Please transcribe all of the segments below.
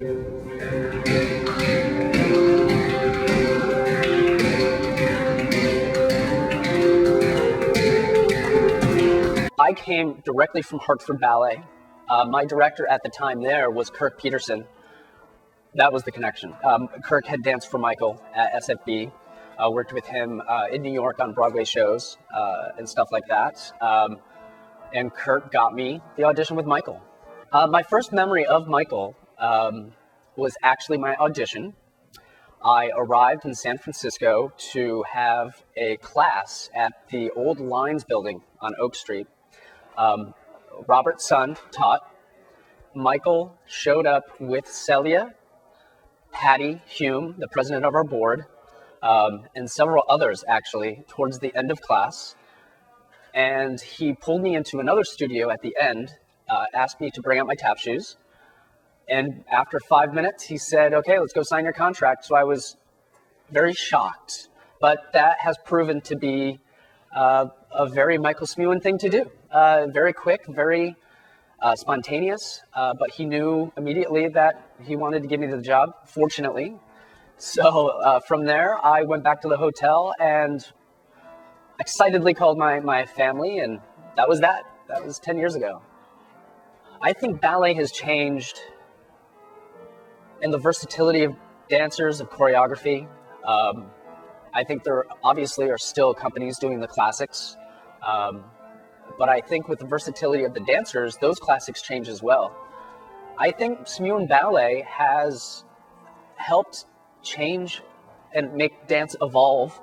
I came directly from Hartford Ballet. My director at the time there was Kirk Peterson. That was the connection. Kirk had danced for Michael at SFB, worked with him in New York on Broadway shows and stuff like that. And Kirk got me the audition with Michael. My first memory of Michael was actually my audition. I arrived in San Francisco to have a class at the old Lines building on Oak Street. Robert's son taught. Michael showed up with Celia, Patty Hume, the president of our board, and several others actually towards the end of class. And he pulled me into another studio at the end, asked me to bring out my tap shoes. And after 5 minutes, he said, okay, let's go sign your contract. So I was very shocked. But that has proven to be a very Michael Smuin thing to do. Very quick, very spontaneous. But he knew immediately that he wanted to give me the job, fortunately. So from there, I went back to the hotel and excitedly called my family. And that was that. That was 10 years ago. I think ballet has changed in the versatility of dancers, of choreography. I think there obviously are still companies doing the classics. But I think with the versatility of the dancers, those classics change as well. I think Smuin Ballet has helped change and make dance evolve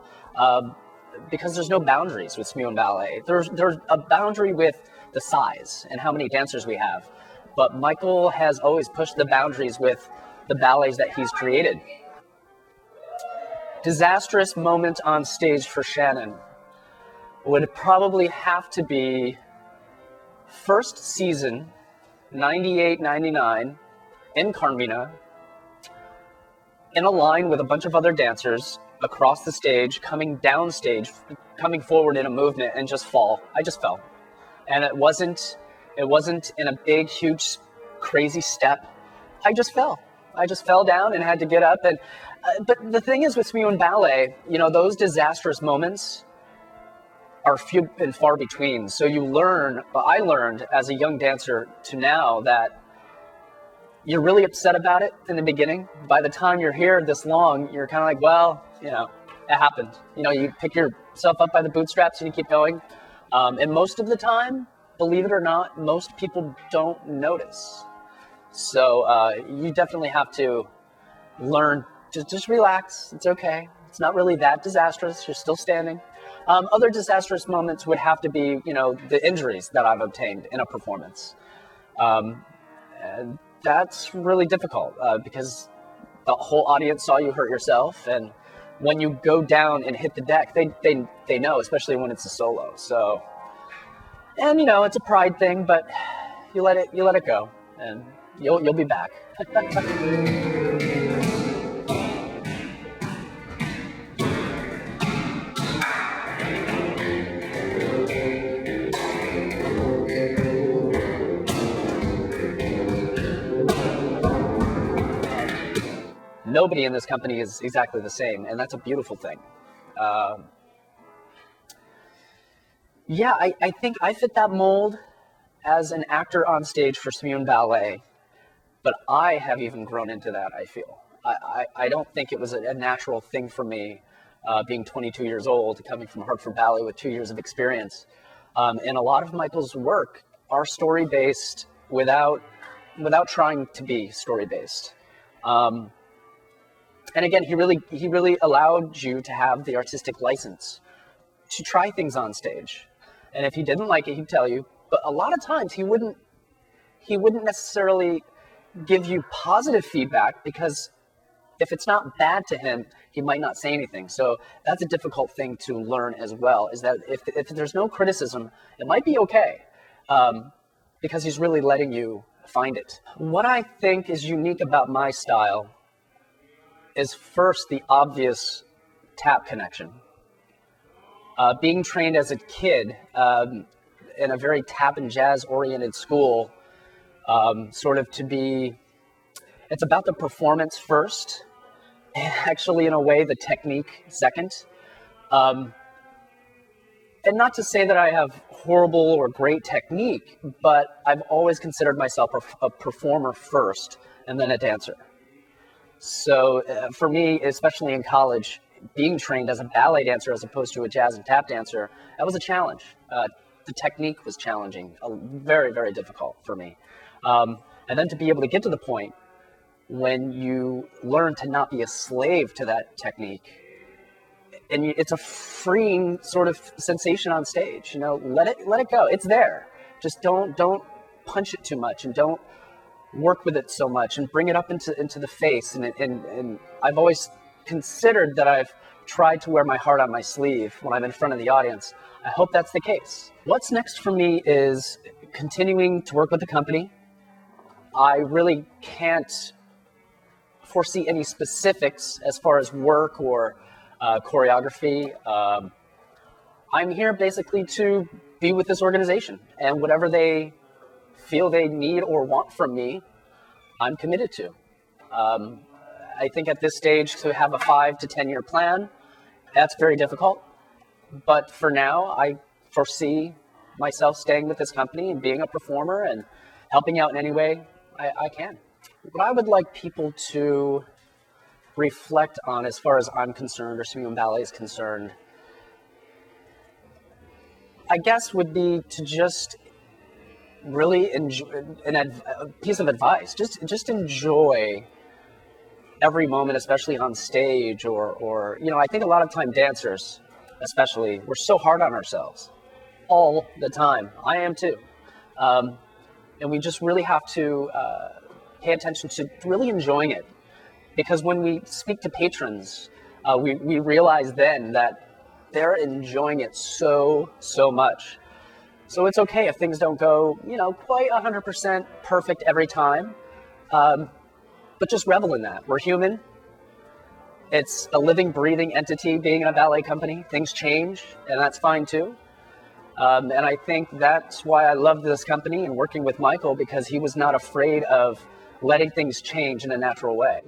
because there's no boundaries with Smuin Ballet. There's a boundary with the size and how many dancers we have. But Michael has always pushed the boundaries with the ballets that he's created. Disastrous moment on stage for Shannon would probably have to be first season, 98, 99, in Carmina, in a line with a bunch of other dancers across the stage, coming down stage, coming forward in a movement and just fall. I just fell. And it wasn't in a big, huge, crazy step. I just fell. I just fell down and had to get up. And but the thing is with Smuin Ballet, those disastrous moments are few and far between. So you learn, I learned as a young dancer to now that you're really upset about it in the beginning. By the time you're here this long, you're kind of like, well, it happened. You pick yourself up by the bootstraps and you keep going. And most of the time, believe it or not, most people don't notice. So you definitely have to learn to just relax. It's okay. It's not really that disastrous. You're still standing. Other disastrous moments would have to be, the injuries that I've obtained in a performance. And that's really difficult because the whole audience saw you hurt yourself. And when you go down and hit the deck, they know, especially when it's a solo. So, and it's a pride thing, but you let it go, and you'll be back. Nobody in this company is exactly the same, and that's a beautiful thing. I think I fit that mold as an actor on stage for Smuin Ballet, but I have even grown into that, I feel. I don't think it was a natural thing for me, being 22 years old, coming from Hartford Ballet with 2 years of experience. And a lot of Michael's work are story-based without trying to be story-based. And again, he really allowed you to have the artistic license to try things on stage. And if he didn't like it, he'd tell you. But a lot of times he wouldn't necessarily give you positive feedback, because if it's not bad to him, he might not say anything. So that's a difficult thing to learn as well, is that if there's no criticism, it might be okay, because he's really letting you find it. What I think is unique about my style is first the obvious tap connection. Being trained as a kid in a very tap and jazz oriented school, sort of to be It's about the performance first, and actually, in a way, the technique second. And not to say that I have horrible or great technique, but I've always considered myself a performer first and then a dancer. So for me, especially in college, being trained as a ballet dancer as opposed to a jazz and tap dancer, that was a challenge. The technique was challenging, very, very difficult for me. And then to be able to get to the point when you learn to not be a slave to that technique, and it's a freeing sort of sensation on stage. You know, let it go. It's there. Just don't punch it too much, and don't work with it so much, and bring it up into the face. And I've always considered that I've tried to wear my heart on my sleeve when I'm in front of the audience. I hope that's the case. What's next for me is continuing to work with the company. I really can't foresee any specifics as far as work or choreography. I'm here basically to be with this organization, and whatever they feel they need or want from me, I'm committed to. I think at this stage, to have a 5 to 10 year plan, that's very difficult. But for now, I foresee myself staying with this company and being a performer and helping out in any way I can. What I would like people to reflect on, as far as I'm concerned, or Smuin Ballet is concerned, I guess would be to just really enjoy a piece of advice. Just enjoy every moment, especially on stage, or you know, I think a lot of time dancers, especially, we're so hard on ourselves all the time. I am too. And we just really have to pay attention to really enjoying it. Because when we speak to patrons, we realize then that they're enjoying it so much. So it's okay if things don't go, you know, quite 100% perfect every time. But just revel in that. We're human. It's a living, breathing entity being in a ballet company. Things change, and that's fine too. And I think that's why I love this company and working with Michael, because he was not afraid of letting things change in a natural way.